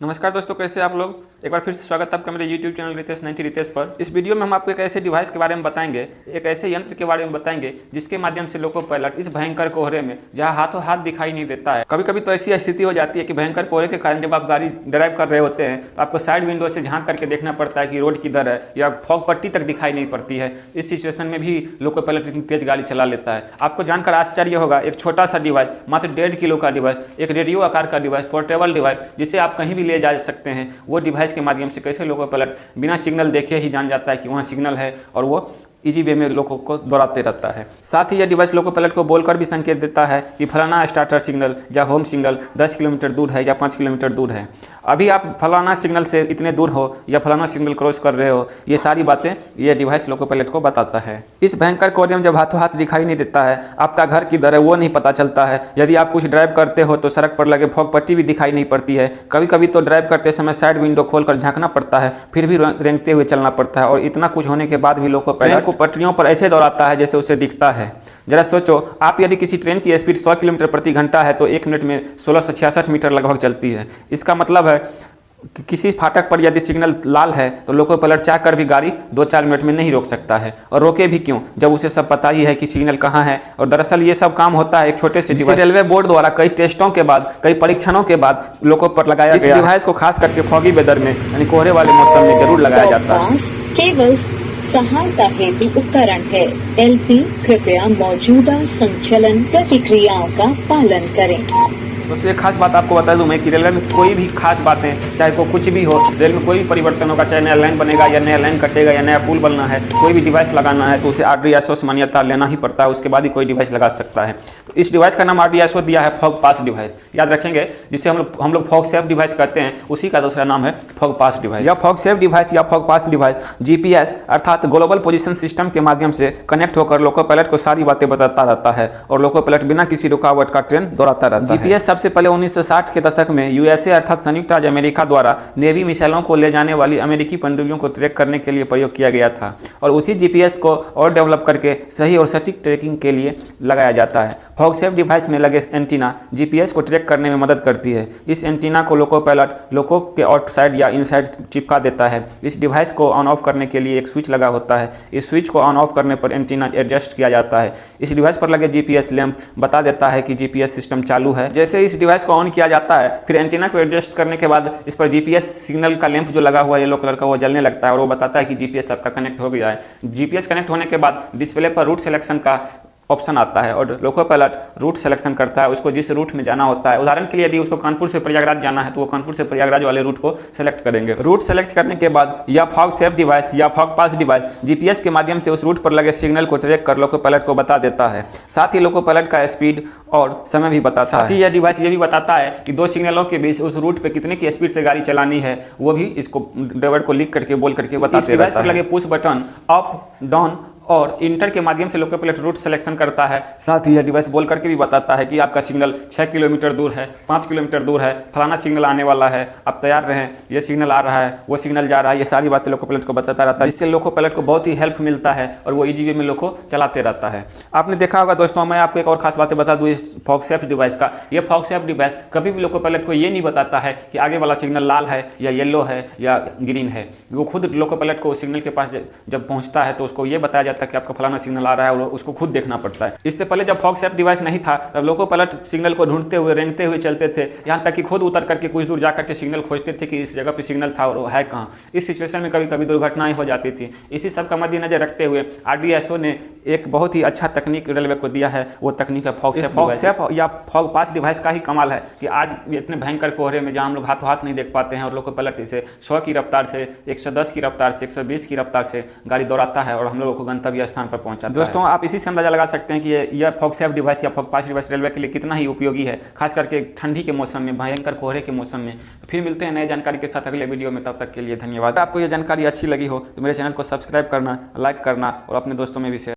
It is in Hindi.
नमस्कार दोस्तों, कैसे आप लोग। एक बार फिर से स्वागत है आपका मेरे YouTube चैनल रितेश 90 रितेश पर। इस वीडियो में हम आपको एक ऐसे डिवाइस के बारे में बताएंगे, एक ऐसे यंत्र के बारे में बताएंगे जिसके माध्यम से लोको पायलट इस भयंकर कोहरे में जहां हाथों हाथ दिखाई नहीं देता है। कभी कभी तो ऐसी स्थिति हो जाती है कि भयंकर कोहरे के कारण जब आप गाड़ी ड्राइव कर रहे होते हैं तो आपको साइड विंडो से झांक करके देखना पड़ता है कि रोड किधर है, या फॉग पट्टी तक दिखाई नहीं पड़ती है। इस सिचुएशन में भी लोको पायलट इतनी तेज गाड़ी चला लेता है। आपको जानकर आश्चर्य होगा, एक छोटा सा डिवाइस, मात्र 1.5 किलो का डिवाइस, एक रेडियो आकार का डिवाइस, पोर्टेबल डिवाइस, जिसे आप कहीं भी ले जा सकते हैं, वो डिवाइस के माध्यम से कैसे लोको पायलट बिना सिग्नल देखे ही जान जाता है कि वहाँ सिग्नल है और वो इजी वे में लोगों को दौड़ाते रहता है। साथ ही यह डिवाइस लोको पायलट को बोलकर भी संकेत देता है कि फलाना स्टार्टर सिग्नल या होम सिग्नल 10 किलोमीटर दूर है या 5 किलोमीटर दूर है। अभी आप फलाना सिग्नल से इतने दूर हो या फलाना सिग्नल क्रॉस कर रहे हो, ये सारी बातें ये डिवाइस लोको पायलट को बताता है। इस भयंकर कोहरे में जब हाथों हाथ दिखाई नहीं देता है, आपका घर किधर है वो नहीं पता चलता है। यदि आप कुछ ड्राइव करते हो तो सड़क पर लगे फॉग पट्टी भी दिखाई नहीं पड़ती है। कभी कभी तो ड्राइव करते समय साइड विंडो खोलकर झांकना पड़ता है, फिर भी रेंगते हुए चलना पड़ता है। और इतना कुछ होने के बाद भी लोको पायलट को पटरियों पर ऐसे दौड़ाता है जैसे उसे दिखता है। जरा सोचो, आप यदि किसी ट्रेन की स्पीड 100 किलोमीटर प्रति घंटा है तो 1 मिनट में 1666 मीटर लगभग चलती है। इसका मतलब है कि किसी फाटक पर यदि सिग्नल लाल है तो लोको पायलट चाह कर भी गाड़ी 2-4 मिनट में नहीं रोक सकता है। और रोके भी क्यों, जब उसे सब पता ही है कि सिग्नल कहाँ है। और दरअसल ये सब काम होता है एक छोटे से डिवाइस, रेलवे बोर्ड द्वारा कई टेस्टों के बाद, कई परीक्षणों के बाद लोको पर लगाया गया। इस डिवाइस को खास करके फॉगी वेदर में यानी कोहरे वाले मौसम में जरूर लगाया जाता है। केवल सहायता हेतु उपकरण है। एलपी कृपया मौजूदा संचलन प्रतिक्रियाओं का पालन करें। दोस्तों एक खास बात आपको बता दूं मैं कि रेलवे में कोई भी खास बातें, चाहे को कुछ भी हो, रेल में कोई भी परिवर्तन होगा, चाहे नया लाइन बनेगा या नया लाइन कटेगा या नया पुल बनना है, कोई भी डिवाइस लगाना है तो उसे RDSO से मान्यता लेना ही पड़ता है, उसके बाद ही कोई डिवाइस लगा सकता है। तो इस डिवाइस का नाम RDSO दिया है फॉग पास डिवाइस, याद रखेंगे। जिसे हम लोग फॉग सेफ डिवाइस कहते हैं, उसी का दूसरा नाम है फॉग पास डिवाइस। यह फॉग सेफ डिवाइस या फॉग पास डिवाइस GPS अर्थात ग्लोबल पोजिशन सिस्टम के माध्यम से कनेक्ट होकर लोको पायलट को सारी बातें बताता रहता है और लोको पायलट बिना किसी रुकावट का ट्रेन दौड़ाता रहता है। GPS सबसे पहले 1960 के दशक में USA अर्थात संयुक्त राज्य अमेरिका द्वारा नेवी मिसाइलों को ले जाने वाली अमेरिकी पनडुब्बियों को ट्रैक करने के लिए प्रयोग किया गया था और उसी GPS को और डेवलप करके सही और सटीक ट्रैकिंग के लिए लगाया जाता है। फॉग सेफ डिवाइस में लगे एंटीना GPS को ट्रैक करने में मदद करती है। इस एंटीना को लोको पायलट लोको के आउटसाइड या इनसाइड चिपका देता है। इस डिवाइस को ऑन ऑफ करने के लिए एक स्विच लगा होता है। इस स्विच को ऑन ऑफ करने पर एंटीना एडजस्ट किया जाता है। इस डिवाइस पर लगे GPS लैंप बता देता है कि GPS सिस्टम चालू है। जैसे इस डिवाइस को ऑन किया जाता है, फिर एंटीना को एडजस्ट करने के बाद इस पर GPS सिग्नल का लैंप जो लगा हुआ है येलो कलर का, वो जलने लगता है और वो बताता है कि GPS आपका कनेक्ट हो गया है। GPS कनेक्ट होने के बाद डिस्प्ले पर रूट सिलेक्शन का ऑप्शन आता है और लोको पायलट रूट सिलेक्शन करता है, उसको जिस रूट में जाना होता है। उदाहरण के लिए यदि उसको कानपुर से प्रयागराज जाना है तो वो कानपुर से प्रयागराज वाले रूट को सेलेक्ट करेंगे। रूट सेलेक्ट करने के बाद यह फॉग सेफ डिवाइस या फॉग पास डिवाइस GPS के माध्यम से उस रूट पर लगे सिग्नल को ट्रैक कर लोको पायलट को बता देता है। साथ ही लोको पायलट का स्पीड और समय भी बताता है। साथ ही यह डिवाइस ये भी बताता है कि 2 सिग्नलों के बीच उस रूट पर कितने की स्पीड से गाड़ी चलानी है, वो भी इसको ड्राइवर को लिख करके बोल करके बताते हैं। डिवाइस पर लगे पुश बटन अप डाउन और इंटर के माध्यम से लोको पायलट रूट सिलेक्शन करता है। साथ ही यह डिवाइस बोल करके भी बताता है कि आपका सिग्नल 6 किलोमीटर दूर है, 5 किलोमीटर दूर है, फलाना सिग्नल आने वाला है, आप तैयार रहें, ये सिग्नल आ रहा है, वो सिग्नल जा रहा है। ये सारी बातें लोको पायलट को बताता रहता है, जिससे लोको पायलट को बहुत ही हेल्प मिलता है और वो इजी वे में लोको चलाते रहता है। आपने देखा होगा दोस्तों, मैं आपको एक और खास बातें बता दूँ इस फॉग सेफ डिवाइस का। ये फॉग सेफ डिवाइस कभी भी लोको पायलट को ये नहीं बताता है कि आगे वाला सिग्नल लाल है या येलो है या ग्रीन है। वो खुद लोको पायलट को सिग्नल के पास जब पहुँचता है तो उसको ये बताया जाता है कि आपका फलाना सिग्नल आ रहा है और उसको खुद देखना पड़ता है। इससे पहले जब फॉग सेफ डिवाइस नहीं था तब लोको पायलट सिग्नल को ढूंढते हुए रेंगते हुए चलते थे, यहाँ तक कि खुद उतर करके कुछ दूर जाकर के सिग्नल खोजते थे कि इस जगह पे सिग्नल था और वो है कहाँ। इस सिचुएशन में कभी कभी दुर्घटनाएं हो जाती थी। इसी सब का मद्देनजर रखते हुए RDSO ने एक बहुत ही अच्छा तकनीक रेलवे को दिया है, वो तकनीक है फॉग सेफ या फॉग पास डिवाइस का ही कमाल है कि आज इतने भयंकर कोहरे में जहाँ हम लोग हाथों हाथ नहीं देख पाते हैं और लोको पायलट इसे 100 की रफ्तार से, 110 की रफ्तार से, 120 की रफ्तार से गाड़ी दौड़ाता है और हम लोगों को गंतव्य स्थान पर पहुँचाता है। दोस्तों आप इसी से अंदाजा लगा सकते हैं कि यह फॉग सेफ डिवाइस या फॉग पास डिवाइस रेलवे के लिए कितना ही उपयोगी है, खास करके ठंडी के मौसम में, भयंकर कोहरे के मौसम में। तो फिर मिलते हैं नए जानकारी के साथ अगले वीडियो में, तब तक के लिए धन्यवाद। आपको यह जानकारी अच्छी लगी हो तो मेरे चैनल को सब्सक्राइब करना, लाइक करना और अपने दोस्तों में भी शेयर